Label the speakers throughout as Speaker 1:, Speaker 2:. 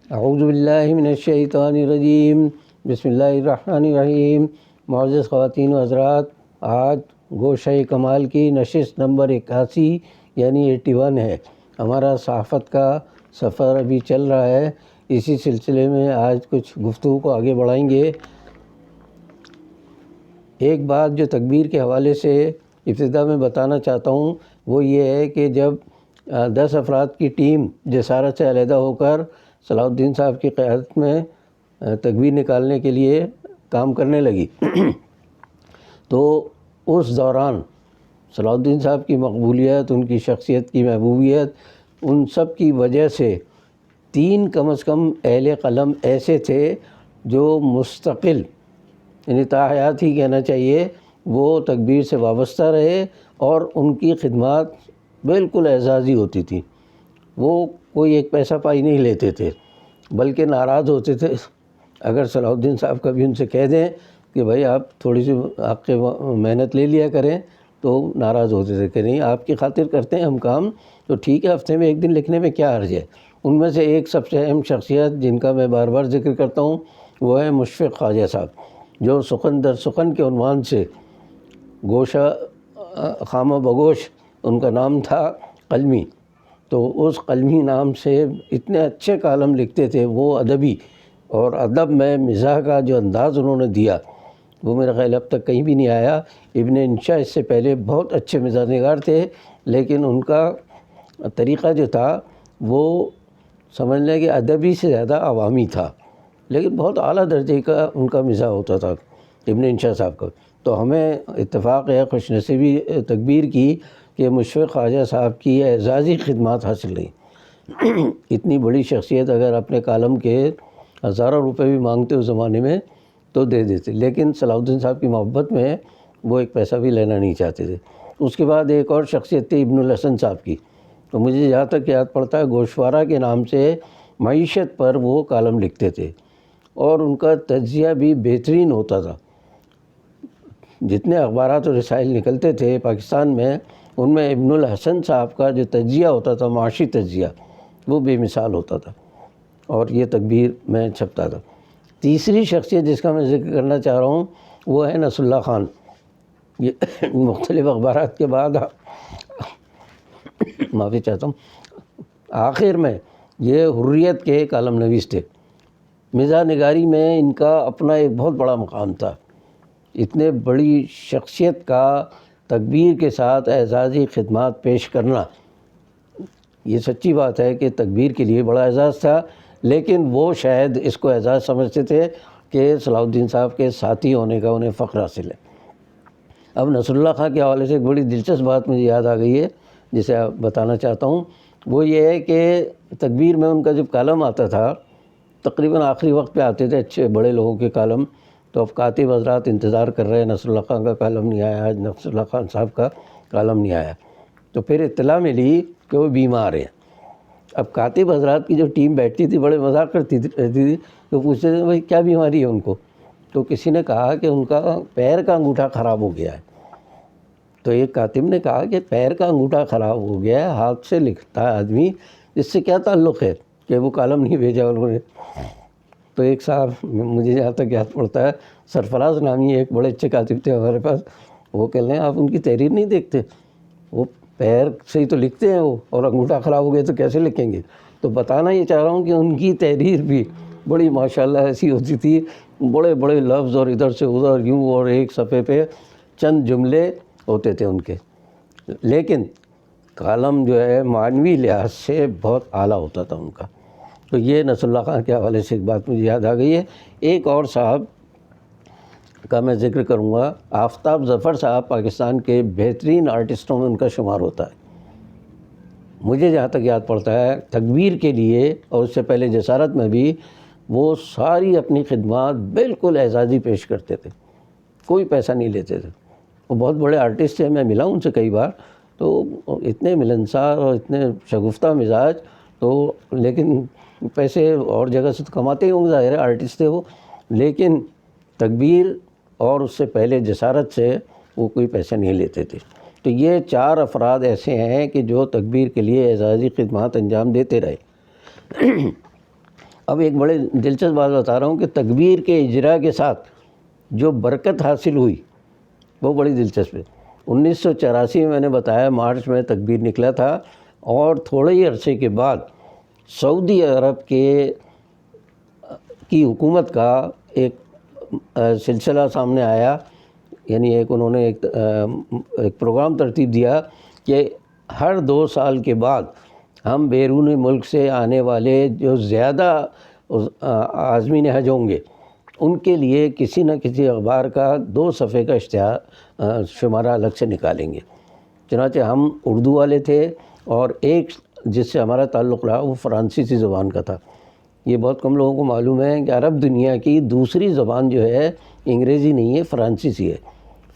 Speaker 1: اعوذ باللہ من الشیطان الرجیم، بسم اللہ الرحمن الرحیم۔ معزز خواتین و حضرات، آج گوشہ کمال کی نشست نمبر 81 یعنی 81 ہے۔ ہمارا صحافت کا سفر ابھی چل رہا ہے، اسی سلسلے میں آج کچھ گفتگو کو آگے بڑھائیں گے۔ ایک بات جو تکبیر کے حوالے سے ابتدا میں بتانا چاہتا ہوں وہ یہ ہے کہ جب 10 افراد کی ٹیم جسارت سے علیحدہ ہو کر صلاح الدین صاحب کی قیادت میں تکبیر نکالنے کے لیے کام کرنے لگی تو اس دوران صلاح الدین صاحب کی مقبولیت، ان کی شخصیت کی محبوبیت، ان سب کی وجہ سے 3 کم از کم اہل قلم ایسے تھے جو مستقل، یعنی تا حیات ہی کہنا چاہیے، وہ تکبیر سے وابستہ رہے اور ان کی خدمات بالکل اعزازی ہوتی تھی۔ وہ کوئی ایک پیسہ پائی نہیں لیتے تھے، بلکہ ناراض ہوتے تھے اگر صلاح الدین صاحب کبھی ان سے کہہ دیں کہ بھائی آپ تھوڑی سی آپ کے محنت لے لیا کریں، تو ناراض ہوتے تھے کہ نہیں آپ کی خاطر کرتے ہیں ہم کام، تو ٹھیک ہے ہفتے میں ایک دن لکھنے میں کیا حرج ہے۔ ان میں سے ایک سب سے اہم شخصیت جن کا میں بار بار ذکر کرتا ہوں وہ ہے مشفق خواجہ صاحب، جو سخن در سخن کے عنوان سے گوشہ خامہ بگوش ان کا نام تھا، قلمی، تو اس قلمی نام سے اتنے اچھے کالم لکھتے تھے وہ ادبی، اور ادب میں مزاح کا جو انداز انہوں نے دیا وہ میرا خیال اب تک کہیں بھی نہیں آیا۔ ابن انشا اس سے پہلے بہت اچھے مزاح نگار تھے، لیکن ان کا طریقہ جو تھا وہ سمجھ لیں کہ ادبی سے زیادہ عوامی تھا، لیکن بہت اعلیٰ درجے کا ان کا مزاح ہوتا تھا ابن انشا صاحب کا۔ تو ہمیں اتفاق ہے، خوش نصیبی تکبیر کی کہ مشفق خواجہ صاحب کی اعزازی خدمات حاصل رہیں۔ اتنی بڑی شخصیت اگر اپنے کالم کے ہزاروں روپے بھی مانگتے اس زمانے میں تو دے دیتے، لیکن صلاح الدین صاحب کی محبت میں وہ ایک پیسہ بھی لینا نہیں چاہتے تھے۔ اس کے بعد ایک اور شخصیت تھی ابن الحسن صاحب کی، تو مجھے جہاں تک یاد پڑتا ہے گوشوارہ کے نام سے معیشت پر وہ کالم لکھتے تھے، اور ان کا تجزیہ بھی بہترین ہوتا تھا۔ جتنے اخبارات و رسائل نکلتے تھے پاکستان میں، ان میں ابن الحسن صاحب کا جو تجزیہ ہوتا تھا، معاشی تجزیہ، وہ بے مثال ہوتا تھا، اور یہ تکبیر میں چھپتا تھا۔ تیسری شخصیت جس کا میں ذکر کرنا چاہ رہا ہوں وہ ہے نصر اللہ خان۔ یہ مختلف اخبارات کے بعد معافی چاہتا ہوں، آخر میں یہ حریت کے کالم نویس تھے۔ مزاح نگاری میں ان کا اپنا ایک بہت بڑا مقام تھا۔ اتنے بڑی شخصیت کا تکبیر کے ساتھ اعزازی خدمات پیش کرنا، یہ سچی بات ہے کہ تکبیر کے لیے بڑا اعزاز تھا، لیکن وہ شاید اس کو اعزاز سمجھتے تھے کہ صلاح الدین صاحب کے ساتھی ہونے کا انہیں فخر حاصل ہے۔ اب نصر اللہ خان کے حوالے سے ایک بڑی دلچسپ بات مجھے یاد آ گئی ہے جسے آپ بتانا چاہتا ہوں، وہ یہ ہے کہ تکبیر میں ان کا جب کالم آتا تھا تقریباً آخری وقت پہ آتے تھے اچھے بڑے لوگوں کے کالم، تو اب کاتب حضرات انتظار کر رہے ہیں نصر اللہ خان کا کالم نہیں آیا، آج نصر اللہ خان صاحب کا کالم نہیں آیا، تو پھر اطلاع ملی کہ وہ بیمار ہیں۔ اب کاتب حضرات کی جو ٹیم بیٹھتی تھی بڑے مذاق کرتی رہتی تھی، تو پوچھتے تھے بھائی کیا بیماری ہے ان کو، تو کسی نے کہا کہ ان کا پیر کا انگوٹھا خراب ہو گیا ہے۔ تو ایک کاتب نے کہا کہ پیر کا انگوٹھا خراب ہو گیا ہے، ہاتھ سے لکھتا ہے آدمی، اس سے کیا تعلق ہے کہ وہ کالم نہیں بھیجا انہوں نے۔ تو ایک صاحب، مجھے جہاں تک یاد پڑتا ہے، سرفراز نامی ایک بڑے اچھے کاتب تھے ہمارے پاس، وہ کہہ رہے ہیں آپ ان کی تحریر نہیں دیکھتے، وہ پیر سے ہی تو لکھتے ہیں وہ، اور انگوٹھا خراب ہو گیا تو کیسے لکھیں گے۔ تو بتانا یہ چاہ رہا ہوں کہ ان کی تحریر بھی بڑی ماشاءاللہ ایسی ہوتی تھی، بڑے بڑے لفظ اور ادھر سے ادھر یوں، اور ایک صفحے پہ چند جملے ہوتے تھے ان کے، لیکن کالم جو ہے معنوی لحاظ سے بہت اعلیٰ ہوتا تھا ان کا۔ تو یہ نصر اللہ خان کے حوالے سے ایک بات مجھے یاد آ گئی ہے۔ ایک اور صاحب کا میں ذکر کروں گا، آفتاب ظفر صاحب پاکستان کے بہترین آرٹسٹوں میں ان کا شمار ہوتا ہے۔ مجھے جہاں تک یاد پڑتا ہے تکبیر کے لیے اور اس سے پہلے جسارت میں بھی وہ ساری اپنی خدمات بالکل اعزازی پیش کرتے تھے، کوئی پیسہ نہیں لیتے تھے۔ وہ بہت بڑے آرٹسٹ ہیں، میں ملا ان سے کئی بار، تو اتنے ملنسار اور اتنے شگفتہ مزاج، تو لیکن پیسے اور جگہ سے تو کماتے ہی ہوں گے، ظاہر ہے آرٹسٹ تھے وہ، لیکن تکبیر اور اس سے پہلے جسارت سے وہ کوئی پیسے نہیں لیتے تھے۔ تو یہ 4 افراد ایسے ہیں کہ جو تکبیر کے لیے اعزازی خدمات انجام دیتے رہے۔ اب ایک بڑے دلچسپ بات بتا رہا ہوں کہ تکبیر کے اجرا کے ساتھ جو برکت حاصل ہوئی وہ بڑی دلچسپ ہے۔ 1984 میں نے بتایا مارچ میں تکبیر نکلا تھا، اور تھوڑے ہی عرصے کے بعد سعودی عرب کی حکومت کا ایک سلسلہ سامنے آیا، یعنی انہوں نے ایک پروگرام ترتیب دیا کہ ہر 2 سال کے بعد ہم بیرون ملک سے آنے والے جو زیادہ عازمین حج ہوں گے ان کے لیے کسی نہ کسی اخبار کا 2 صفحے کا اشتہار شمارہ الگ سے نکالیں گے۔ چنانچہ ہم اردو والے تھے، اور ایک جس سے ہمارا تعلق رہا وہ فرانسیسی زبان کا تھا۔ یہ بہت کم لوگوں کو معلوم ہے کہ عرب دنیا کی دوسری زبان جو ہے انگریزی نہیں ہے، فرانسیسی ہے۔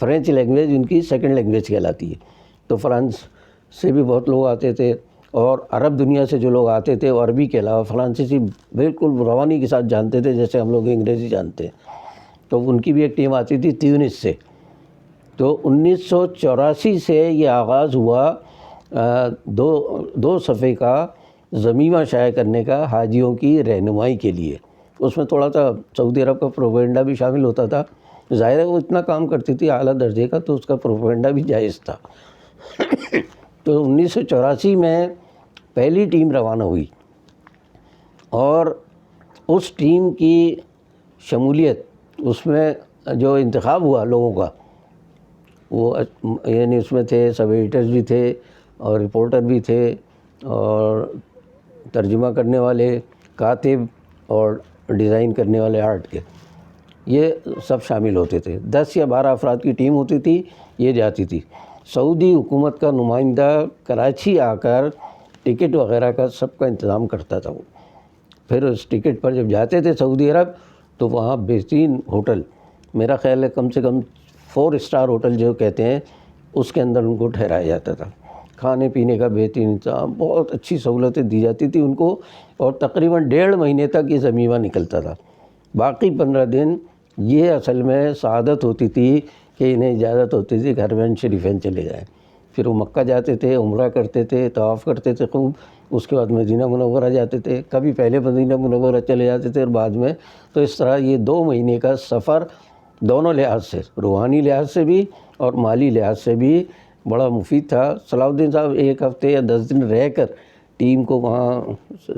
Speaker 1: فرینچ لینگویج ان کی سیکنڈ لینگویج کہلاتی ہے۔ تو فرانس سے بھی بہت لوگ آتے تھے، اور عرب دنیا سے جو لوگ آتے تھے وہ عربی کے علاوہ فرانسیسی بالکل روانی کے ساتھ جانتے تھے، جیسے ہم لوگ انگریزی جانتے ہیں۔ تو ان کی بھی ایک ٹیم آتی تھی تیونس سے۔ تو 1984 سے یہ آغاز ہوا 2 صفحے کا ضمیمہ شائع کرنے کا حاجیوں کی رہنمائی کے لیے۔ اس میں تھوڑا سا سعودی عرب کا پروپیگنڈا بھی شامل ہوتا تھا، ظاہر ہے وہ اتنا کام کرتی تھی اعلیٰ درجے کا، تو اس کا پروپیگنڈا بھی جائز تھا۔ تو 1984 میں پہلی ٹیم روانہ ہوئی، اور اس ٹیم کی شمولیت، اس میں جو انتخاب ہوا لوگوں کا، وہ یعنی اس میں تھے سب ایڈیٹرز بھی تھے، اور رپورٹر بھی تھے، اور ترجمہ کرنے والے، کاتب، اور ڈیزائن کرنے والے آرٹ کے، یہ سب شامل ہوتے تھے۔ 10 یا 12 افراد کی ٹیم ہوتی تھی، یہ جاتی تھی۔ سعودی حکومت کا نمائندہ کراچی آ کر ٹکٹ وغیرہ کا سب کا انتظام کرتا تھا وہ۔ پھر اس ٹکٹ پر جب جاتے تھے سعودی عرب تو وہاں بہترین ہوٹل، میرا خیال ہے کم سے کم 4 اسٹار ہوٹل جو کہتے ہیں، اس کے اندر ان کو ٹھہرایا جاتا تھا۔ کھانے پینے کا بہترین انتظام، بہت اچھی سہولتیں دی جاتی تھی ان کو، اور تقریباً 1.5 مہینے تک یہ ضمیمہ نکلتا تھا۔ باقی 15 دن یہ اصل میں سعادت ہوتی تھی کہ انہیں اجازت ہوتی تھی کہ حرمین شریفین چلے جائیں۔ پھر وہ مکہ جاتے تھے، عمرہ کرتے تھے، طواف کرتے تھے خوب، اس کے بعد مدینہ منورہ جاتے تھے، کبھی پہلے مدینہ منورہ چلے جاتے تھے اور بعد میں۔ تو اس طرح یہ 2 مہینے کا سفر دونوں لحاظ سے، روحانی لحاظ سے بھی اور مالی لحاظ سے بھی بڑا مفید تھا۔ صلاح الدین صاحب 1 ہفتے یا 10 دن رہ کر ٹیم کو وہاں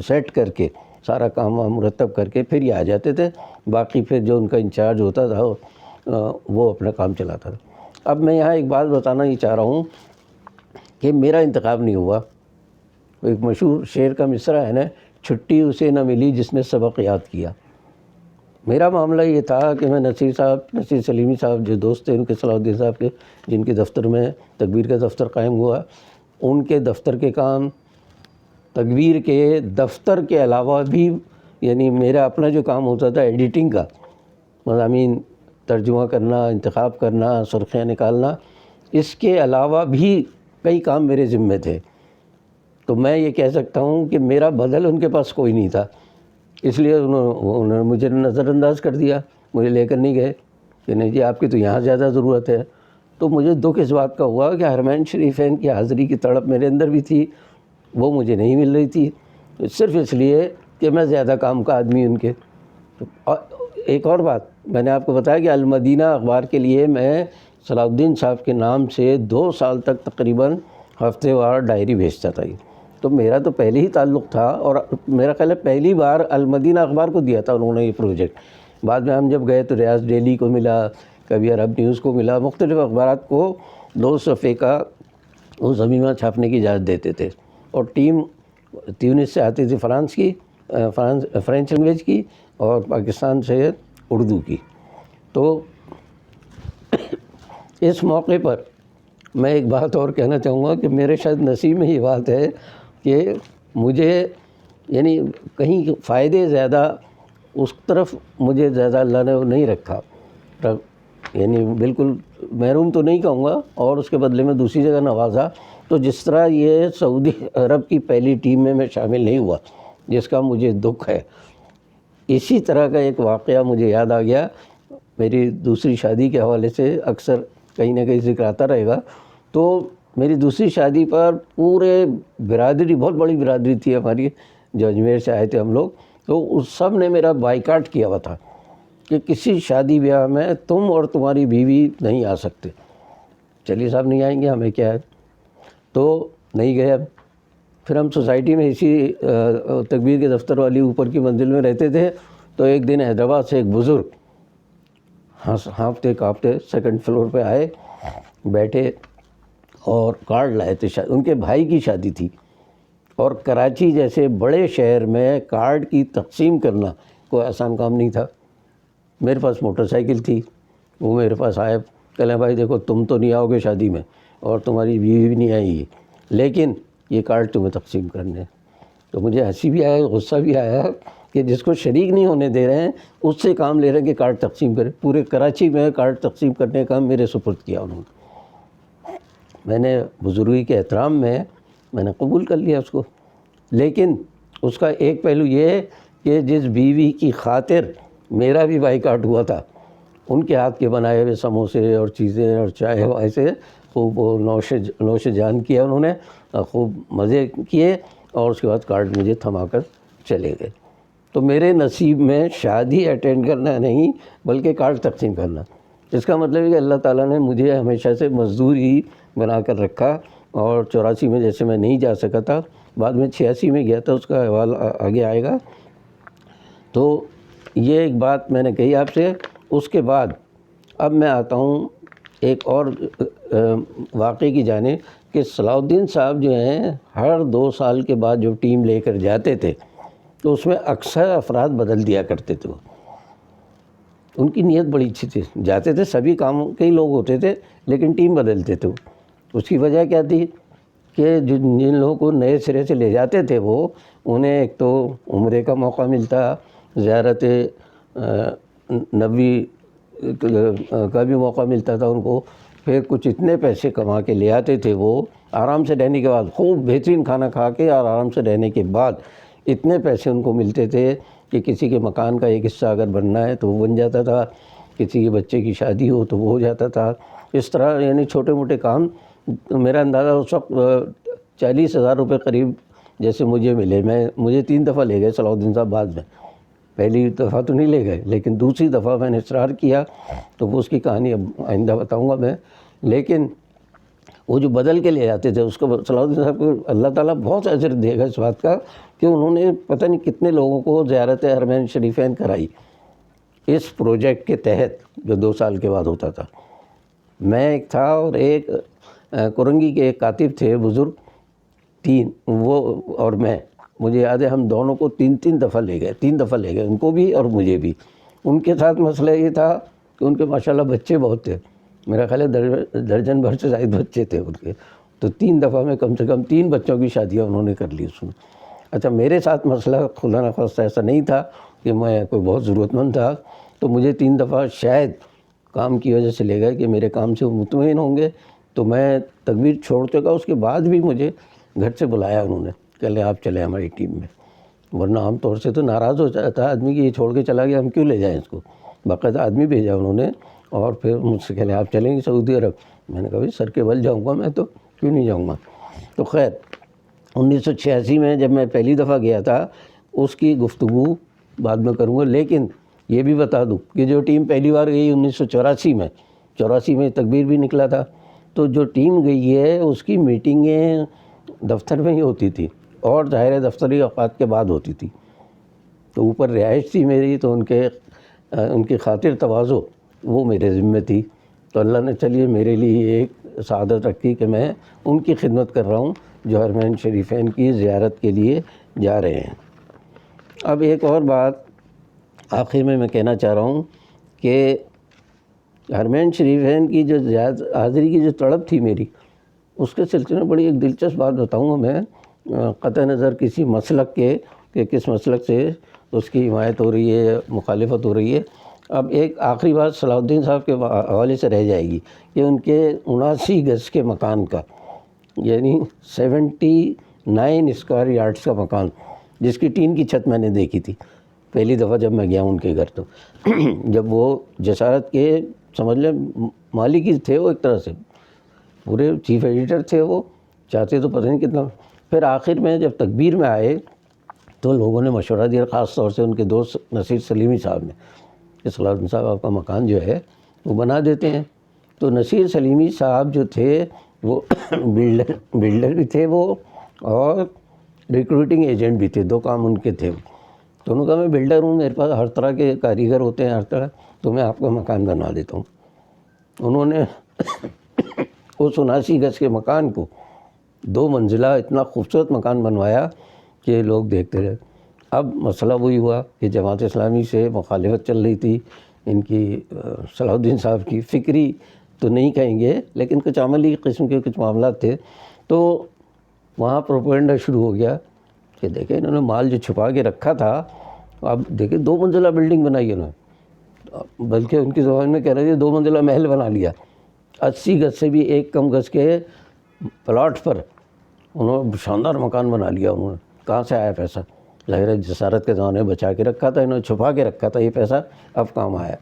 Speaker 1: سیٹ کر کے، سارا کام وہاں مرتب کر کے پھر یہ آ جاتے تھے۔ باقی پھر جو ان کا انچارج ہوتا تھا وہ اپنا کام چلاتا تھا۔ اب میں یہاں ایک بات بتانا یہ چاہ رہا ہوں کہ میرا انتخاب نہیں ہوا۔ ایک مشہور شعر کا مصرع ہے نا، چھٹی اسے نہ ملی جس نے سبق یاد کیا۔ میرا معاملہ یہ تھا کہ میں نصیر سلیمی صاحب جو دوست تھے ان کے، صلاح الدین صاحب کے، جن کے دفتر میں تکبیر کا دفتر قائم ہوا، ان کے دفتر کے کام، تکبیر کے دفتر کے علاوہ بھی، یعنی میرا اپنا جو کام ہوتا تھا ایڈیٹنگ کا، مضامین ترجمہ کرنا، انتخاب کرنا، سرخیاں نکالنا، اس کے علاوہ بھی کئی کام میرے ذمے تھے۔ تو میں یہ کہہ سکتا ہوں کہ میرا بدل ان کے پاس کوئی نہیں تھا، اس لیے انہوں نے مجھے نظر انداز کر دیا، مجھے لے کر نہیں گئے کہ نہیں جی آپ کی تو یہاں زیادہ ضرورت ہے۔ تو مجھے دکھ اس بات کا ہوا کہ حرمین شریفین کی حاضری کی تڑپ میرے اندر بھی تھی، وہ مجھے نہیں مل رہی تھی، صرف اس لیے کہ میں زیادہ کام کا آدمی ان کے۔ اور ایک اور بات میں نے آپ کو بتایا کہ المدینہ اخبار کے لیے میں صلاح الدین صاحب کے نام سے 2 سال تک تقریباً ہفتے وار ڈائری بھیجتا تھا۔ تو میرا تو پہلے ہی تعلق تھا، اور میرا خیال ہے پہلی بار المدینہ اخبار کو دیا تھا انہوں نے یہ پروجیکٹ۔ بعد میں ہم جب گئے تو ریاض ڈیلی کو ملا، کبھی عرب نیوز کو ملا، مختلف اخبارات کو 2 صفحے کا وہ ضمیمہ چھاپنے کی اجازت دیتے تھے۔ اور ٹیم تیونس سے آتی تھی، فرانس کی، فرینچ لینگویج کی، اور پاکستان سے اردو کی۔ تو اس موقع پر میں ایک بات اور کہنا چاہوں گا کہ میرے شاید نصیب میں یہ بات ہے کہ مجھے یعنی کہیں فائدے زیادہ اس طرف مجھے زیادہ اللہ نے نہیں رکھا، یعنی بالکل محروم تو نہیں کہوں گا، اور اس کے بدلے میں دوسری جگہ نوازا۔ تو جس طرح یہ سعودی عرب کی پہلی ٹیم میں شامل نہیں ہوا، جس کا مجھے دکھ ہے، اسی طرح کا ایک واقعہ مجھے یاد آ گیا میری دوسری شادی کے حوالے سے، اکثر کہیں نہ کہیں ذکر آتا رہے گا۔ تو میری دوسری شادی پر پورے برادری، بہت بڑی برادری تھی ہماری، جو اجمیر سے آئے تھے ہم لوگ، تو اس سب نے میرا بائیکاٹ کیا ہوا تھا کہ کسی شادی بیاہ میں تم اور تمہاری بیوی نہیں آ سکتے. چلیے صاحب نہیں آئیں گے، ہمیں کیا ہے. تو نہیں گئے. اب پھر ہم سوسائٹی میں اسی تکبیر کے دفتر والی اوپر کی منزل میں رہتے تھے. تو ایک دن حیدرآباد سے ایک بزرگ ہانفتے کانپتے سیکنڈ فلور پہ آئے، بیٹھے اور کارڈ لائے تھے. ان کے بھائی کی شادی تھی، اور کراچی جیسے بڑے شہر میں کارڈ کی تقسیم کرنا کوئی آسان کام نہیں تھا. میرے پاس موٹر سائیکل تھی، وہ میرے پاس آئے، کہلیں بھائی دیکھو تم تو نہیں آؤ گے شادی میں اور تمہاری بیوی بھی نہیں آئے گی، لیکن یہ کارڈ تمہیں تقسیم کرنے ہیں. تو مجھے ہنسی بھی آیا، غصہ بھی آیا کہ جس کو شریک نہیں ہونے دے رہے ہیں اس سے کام لے رہے ہیں کہ کارڈ تقسیم کرے. پورے کراچی میں کارڈ تقسیم کرنے کا میرے سپرد کیا انہوں نے. میں نے بزرگی کے احترام میں نے قبول کر لیا اس کو. لیکن اس کا ایک پہلو یہ ہے کہ جس بیوی کی خاطر میرا بھی بائیکاٹ ہوا تھا، ان کے ہاتھ کے بنائے ہوئے سموسے اور چیزیں اور چائے ایسے خوب نوش جان کیا انہوں نے، خوب مزے کیے، اور اس کے بعد کارڈ مجھے تھما کر چلے گئے. تو میرے نصیب میں شادی اٹینڈ کرنا نہیں بلکہ کارڈ تقسیم کرنا. اس کا مطلب ہے کہ اللہ تعالیٰ نے مجھے ہمیشہ سے مزدور ہی بنا کر رکھا. اور 84 میں جیسے میں نہیں جا سکا تھا، بعد میں 86 میں گیا تھا، اس کا حوالہ آگے آئے گا. تو یہ ایک بات میں نے کہی آپ سے. اس کے بعد اب میں آتا ہوں ایک اور واقعے کی جانب کہ صلاح الدین صاحب جو ہیں ہر 2 سال کے بعد جو ٹیم لے کر جاتے تھے تو اس میں اکثر افراد بدل دیا کرتے تھے. ان کی نیت بڑی اچھی تھی، جاتے تھے سبھی کاموں کے ہی لوگ ہوتے تھے لیکن ٹیم بدلتے تھے. اس کی وجہ کیا تھی کہ جن لوگوں کو نئے سرے سے لے جاتے تھے وہ انہیں ایک تو عمرے کا موقع ملتا، زیارت نبوی کا بھی موقع ملتا تھا ان کو. پھر کچھ اتنے پیسے کما کے لے آتے تھے وہ آرام سے رہنے کے بعد، خوب بہترین کھانا کھا کے اور آرام سے رہنے کے بعد اتنے پیسے ان کو ملتے تھے کہ کسی کے مکان کا ایک حصہ اگر بننا ہے تو وہ بن جاتا تھا، کسی کے بچے کی شادی ہو تو وہ ہو جاتا تھا. اس طرح یعنی چھوٹے موٹے کام. میرا اندازہ اس وقت 40,000 روپے قریب جیسے مجھے ملے. مجھے 3 دفعہ لے گئے صلاح الدین صاحب بعد میں. پہلی دفعہ تو نہیں لے گئے لیکن دوسری دفعہ میں نے اصرار کیا تو وہ اس کی کہانی اب آئندہ بتاؤں گا میں. لیکن وہ جو بدل کے لے جاتے تھے اس کو صلاح الدین صاحب کو اللہ تعالیٰ بہت اجر دے گا اس بات کا کہ انہوں نے پتہ نہیں کتنے لوگوں کو زیارت حرمین شریفین کرائی اس پروجیکٹ کے تحت جو 2 سال کے بعد ہوتا تھا. میں ایک تھا اور ایک کرنگی کے ایک کاتب تھے بزرگ، 3 وہ اور میں. مجھے یاد ہے ہم دونوں کو 3 دفعہ لے گئے، 3 دفعہ لے گئے، ان کو بھی اور مجھے بھی. ان کے ساتھ مسئلہ یہ تھا کہ ان کے ماشاءاللہ بچے بہت تھے، میرا خیال ہے درجن بھر سے زائد بچے تھے ان کے. تو 3 دفعہ میں کم سے کم 3 بچوں کی شادیاں انہوں نے کر لی اس میں. اچھا میرے ساتھ مسئلہ خدا نخواستہ ایسا نہیں تھا کہ میں کوئی بہت ضرورت مند تھا، تو مجھے 3 دفعہ شاید کام کی وجہ سے لے گئے کہ میرے کام سے وہ مطمئن ہوں گے. تو میں تکبیر چھوڑ چکا، اس کے بعد بھی مجھے گھر سے بلایا انہوں نے کہ لیں آپ چلیں ہماری ٹیم میں. ورنہ عام طور سے تو ناراض ہو جاتا ہے آدمی کہ یہ چھوڑ کے چلا گیا، ہم کیوں لے جائیں اس کو. باقاعدہ آدمی بھیجا انہوں نے اور پھر مجھ سے کہلیں آپ چلیں گے سعودی عرب. میں نے کہا بھائی سر کے بل جاؤں گا میں، تو کیوں نہیں جاؤں گا. تو خیر 1986 میں جب میں پہلی دفعہ گیا تھا اس کی گفتگو بعد میں کروں گا. لیکن یہ بھی بتا دوں کہ جو ٹیم پہلی بار گئی 1984 میں تکبیر بھی نکلا تھا. تو جو ٹیم گئی ہے اس کی میٹنگیں دفتر میں ہی ہوتی تھی اور ظاہر دفتری اوقات کے بعد ہوتی تھی. تو اوپر رہائش تھی میری، تو ان کی خاطر تواضع وہ میرے ذمہ تھی. تو اللہ نے چلیے میرے لیے ایک سعادت رکھی کہ میں ان کی خدمت کر رہا ہوں جو حرمین شریفین کی زیارت کے لیے جا رہے ہیں. اب ایک اور بات آخر میں کہنا چاہ رہا ہوں کہ حرمین شریفین کی جو حاضری کی جو تڑپ تھی میری، اس کے سلسلے میں بڑی ایک دلچسپ بات بتاؤں گا میں، قطع نظر کسی مسلک کے کہ کس مسلک سے اس کی حمایت ہو رہی ہے، مخالفت ہو رہی ہے. اب ایک آخری بات صلاح الدین صاحب کے حوالے سے رہ جائے گی کہ ان کے 79 گز کے مکان کا، یعنی 79 اسکوائر یارڈس کا مکان، جس کی ٹین کی چھت میں نے دیکھی تھی پہلی دفعہ جب میں گیا ان کے گھر. تو جب وہ جسارت کے سمجھ لیں مالک ہی تھے، وہ ایک طرح سے پورے چیف ایڈیٹر تھے، وہ چاہتے تو پتہ نہیں کتنا. پھر آخر میں جب تکبیر میں آئے تو لوگوں نے مشورہ دیا، خاص طور سے ان کے دوست نصیر سلیمی صاحب نے، کہ صلاح الدین صاحب آپ کا مکان جو ہے وہ بنا دیتے ہیں۔ تو نصیر سلیمی صاحب جو تھے وہ بلڈر بھی تھے وہ، اور ریکروٹنگ ایجنٹ بھی تھے، 2 کام ان کے تھے۔ تو انہوں نے کہا میں بلڈر ہوں، میرے پاس ہر طرح کے کاریگر ہوتے ہیں، ہر طرح، تو میں آپ کا مکان بنوا دیتا ہوں۔ انہوں نے اس 79 گز کے مکان کو 2 منزلہ اتنا خوبصورت مکان بنوایا کہ لوگ دیکھتے رہے۔ اب مسئلہ وہی ہوا کہ جماعت اسلامی سے مخالفت چل رہی تھی ان کی، صلاح الدین صاحب کی، فکری تو نہیں کہیں گے لیکن کچھ عملی قسم کے کچھ معاملات تھے۔ تو وہاں پروپیگنڈا شروع ہو گیا کہ دیکھیں انہوں نے مال جو چھپا کے رکھا تھا، اب دیکھیں 2 منزلہ بلڈنگ بنائی انہوں نے، بلکہ ان کی زبان میں کہہ رہے تھے 2 منزلہ محل بنا لیا۔ 80 گز سے بھی ایک کم گز کے پلاٹ پر انہوں نے شاندار مکان بنا لیا۔ انہوں نے کہاں سے آیا پیسہ؟ ظاہر ہے جسارت کے زمانے میں بچا کے رکھا تھا، انہوں نے چھپا کے رکھا تھا، یہ پیسہ اب کام آیا۔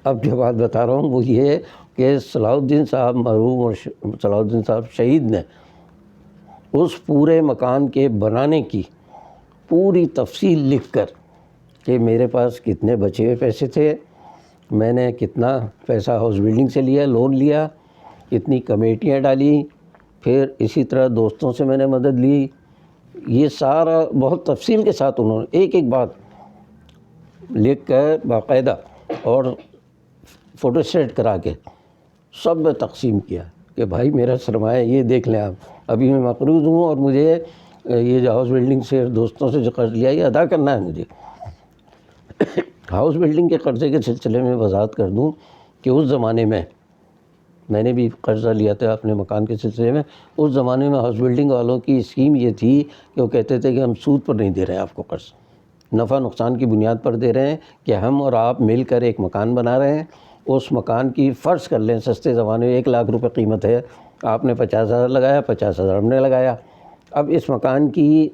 Speaker 1: اب جو بات بتا رہا ہوں وہ یہ ہے کہ صلاح الدین صاحب مرحوم اور صلاح الدین صاحب شہید نے اس پورے مکان کے بنانے کی پوری تفصیل لکھ کر کہ میرے پاس کتنے بچے ہوئے پیسے تھے، میں نے کتنا پیسہ ہاؤس بلڈنگ سے لیا، لون لیا، کتنی کمیٹیاں ڈالی، پھر اسی طرح دوستوں سے میں نے مدد لی، یہ سارا بہت تفصیل کے ساتھ انہوں نے ایک ایک بات لکھ کر باقاعدہ اور فوٹو اسٹیٹ کرا کے سب میں تقسیم کیا کہ بھائی میرا سرمایہ یہ دیکھ لیں آپ، ابھی میں مقروض ہوں اور مجھے یہ جو ہاؤس بلڈنگ سے دوستوں سے جو قرض لیا یہ ادا کرنا ہے مجھے۔ ہاؤس بلڈنگ کے قرضے کے سلسلے میں وضاحت کر دوں کہ اس زمانے میں نے بھی قرضہ لیا تھا اپنے مکان کے سلسلے میں۔ اس زمانے میں ہاؤس بلڈنگ والوں کی اسکیم یہ تھی کہ وہ کہتے تھے کہ ہم سود پر نہیں دے رہے ہیں آپ کو قرض، نفع نقصان کی بنیاد پر دے رہے ہیں کہ ہم اور آپ مل کر ایک مکان بنا رہے ہیں، اس مکان کی فرض کر لیں سستے زمانے میں 1 لاکھ روپے قیمت ہے، آپ نے 50,000 لگایا، 50,000 ہم نے لگایا۔ اب اس مکان کی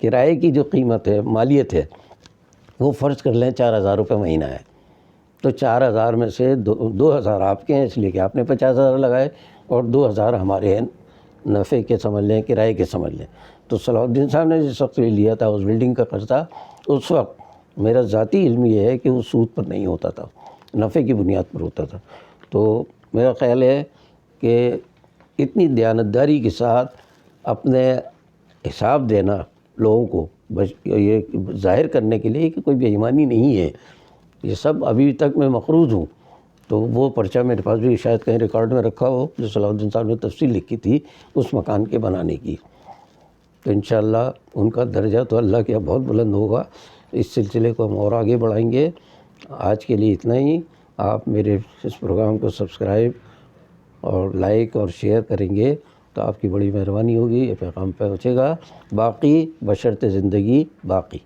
Speaker 1: کرائے کی جو قیمت ہے، مالیت ہے، وہ فرض کر لیں 4,000 روپے مہینہ ہے، تو 4,000 میں سے 2,000 آپ کے ہیں اس لیے کہ آپ نے 50,000 لگائے، اور 2,000 ہمارے ہیں نفع کے سمجھ لیں، کرائے کے سمجھ لیں۔ تو صلاح الدین صاحب نے جس وقت لیا تھا اس بلڈنگ کا قرضہ، اس وقت میرا ذاتی علم یہ ہے کہ وہ سود پر نہیں ہوتا تھا، نفع کی بنیاد پر ہوتا تھا۔ تو میرا خیال ہے کہ اتنی دیانتداری کے ساتھ اپنے حساب دینا لوگوں کو، یہ ظاہر کرنے کے لیے کہ کوئی بے ایمانی نہیں ہے، یہ سب ابھی تک میں مقروض ہوں، تو وہ پرچہ میرے پاس بھی شاید کہیں ریکارڈ میں رکھا ہو جو صلاح الدین صاحب نے تفصیل لکھی تھی اس مکان کے بنانے کی۔ تو انشاءاللہ ان کا درجہ تو اللہ کے بہت بلند ہوگا، اس سلسلے کو ہم اور آگے بڑھائیں گے۔ آج کے لیے اتنا ہی۔ آپ میرے اس پروگرام کو سبسکرائب اور لائک اور شیئر کریں گے تو آپ کی بڑی مہربانی ہوگی، یہ پیغام پہنچے گا۔ باقی بشرط زندگی باقی۔